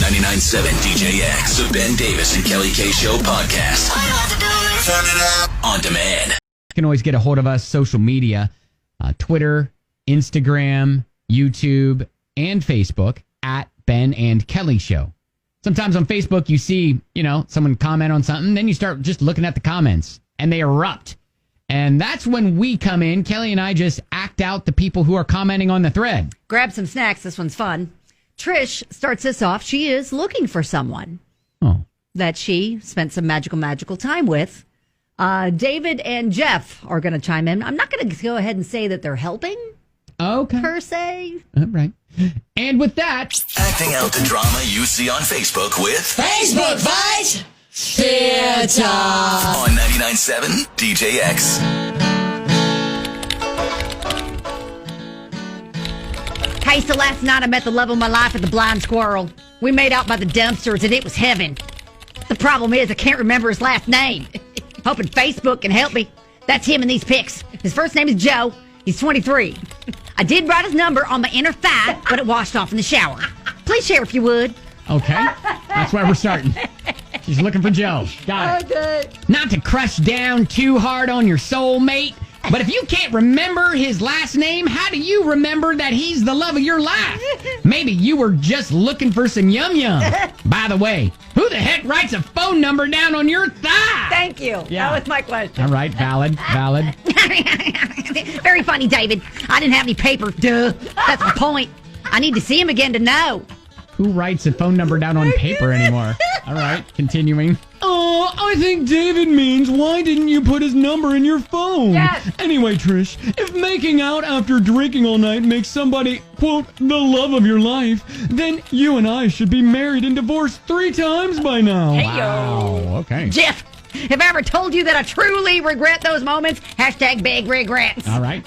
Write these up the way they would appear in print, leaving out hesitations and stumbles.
99.7 DJX, the Ben Davis and Kelly K Show podcast. Turn it up. On demand. You can always get a hold of us, social media, Twitter, Instagram, YouTube, and Facebook at Ben and Kelly Show. Sometimes on Facebook, you see, someone comment on something, then you start just looking at the comments, and they erupt. And that's when we come in. Kelly and I just act out the people who are commenting on the thread. Grab some snacks. This one's fun. Trish starts this off. She is looking for someone that she spent some magical time with. David and Jeff are going to chime in. I'm not going to go ahead and say that they're helping. Okay. Per se. All right. And with that, acting out the drama you see on Facebook with Facebook Fight Theater on 99.7 DJX. Hey, so last night I met the love of my life at the Blind Squirrel. We made out by the dumpsters and it was heaven. The problem is I can't remember his last name. Hoping Facebook can help me. That's him in these pics. His first name is Joe. He's 23. I did write his number on my inner thigh, but it washed off in the shower. Please share if you would. Okay. That's why we're starting. She's looking for Joe. Got it. Okay. Not to crush down too hard on your soulmate, but if you can't remember his last name, how do you remember that he's the love of your life? Maybe you were just looking for some yum-yum. By the way, who the heck writes a phone number down on your thigh? Thank you. Yeah. That was my question. All right, valid. Very funny, David. I didn't have any paper. Duh. That's my point. I need to see him again to know. Who writes a phone number down on paper anymore? All right, continuing. Oh, I think David means, why didn't you put his number in your phone? Yes. Anyway, Trish, if making out after drinking all night makes somebody, quote, the love of your life, then you and I should be married and divorced 3 times by now. Hey-yo. Wow, okay. Jeff, have I ever told you that I truly regret those moments? Hashtag big regrets. All right.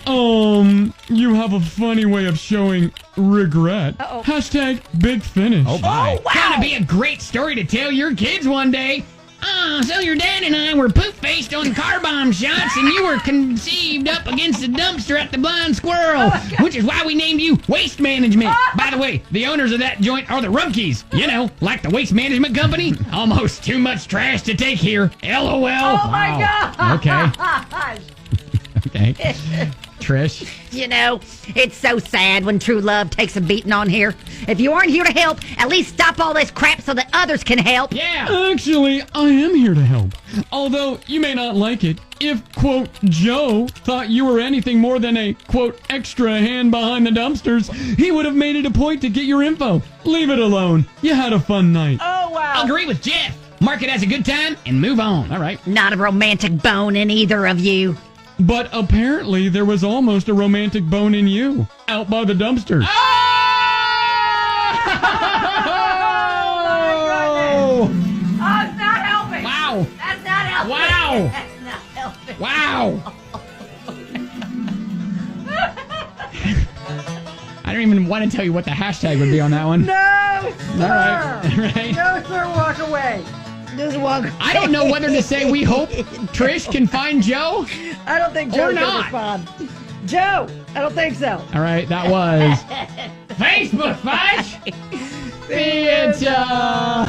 You have a funny way of showing regret. Uh-oh. Hashtag big finish. Oh, wow. Gonna be a great story to tell your kids one day. So your dad and I were poop-faced on car bomb shots, and you were conceived up against the dumpster at the Blind Squirrel, which is why we named you Waste Management. By the way, the owners of that joint are the Rumkeys. Like the Waste Management Company. Almost too much trash to take here. LOL. Oh, my God. Okay. Okay. Trish. It's so sad when true love takes a beating on here. If you aren't here to help, at least stop all this crap so that others can help. Yeah. Actually, I am here to help. Although you may not like it. If, quote, Joe thought you were anything more than a, quote, extra hand behind the dumpsters, he would have made it a point to get your info. Leave it alone. You had a fun night. Oh, wow. Agree with Jeff. Mark it as a good time and move on. All right. Not a romantic bone in either of you. But apparently there was almost a romantic bone in you out by the dumpsters. Oh, it's not helping. Wow. That's not helping. Wow. That's not helping. Wow. I don't even want to tell you what the hashtag would be on that one. No, sir. All right. All right. No, sir, walk away. Just walk away. I don't know whether to say we hope Trish can find Joe. I don't think Or Joe's not. going to respond. Joe, I don't think so. All right, that was Facebook Fight Theater.